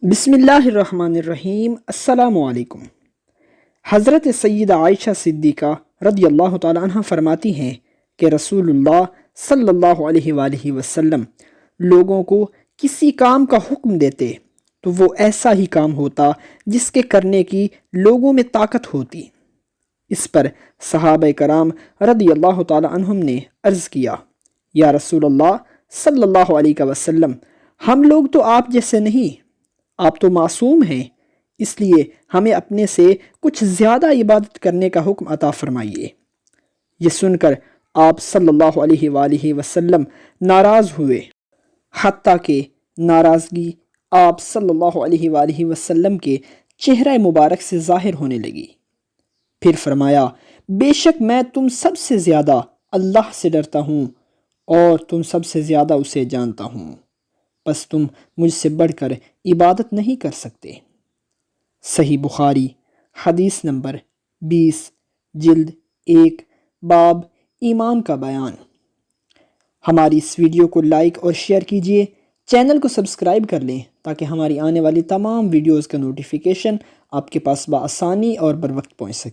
بسم اللہ الرحمن الرحیم۔ السلام علیکم۔ حضرت سیدہ عائشہ صدیقہ رضی اللہ تعالی عنہ فرماتی ہیں کہ رسول اللہ صلی اللہ علیہ وآلہ وسلم لوگوں کو کسی کام کا حکم دیتے تو وہ ایسا ہی کام ہوتا جس کے کرنے کی لوگوں میں طاقت ہوتی۔ اس پر صحابہ کرام رضی اللہ تعالی عنہم نے عرض کیا، یا رسول اللہ صلی اللہ علیہ وسلم، ہم لوگ تو آپ جیسے نہیں، آپ تو معصوم ہیں، اس لیے ہمیں اپنے سے کچھ زیادہ عبادت کرنے کا حکم عطا فرمائیے۔ یہ سن کر آپ صلی اللہ علیہ وآلہ وسلم ناراض ہوئے، حتیٰ کہ ناراضگی آپ صلی اللہ علیہ وآلہ وسلم کے چہرہ مبارک سے ظاہر ہونے لگی۔ پھر فرمایا، بے شک میں تم سب سے زیادہ اللہ سے ڈرتا ہوں اور تم سب سے زیادہ اسے جانتا ہوں، بس تم مجھ سے بڑھ کر عبادت نہیں کر سکتے۔ صحیح بخاری حدیث نمبر 20 جلد 1 باب ایمان کا بیان۔ ہماری اس ویڈیو کو لائک اور شیئر کیجیے، چینل کو سبسکرائب کر لیں تاکہ ہماری آنے والی تمام ویڈیوز کا نوٹیفیکیشن آپ کے پاس بآسانی اور بر وقت پہنچ سکے۔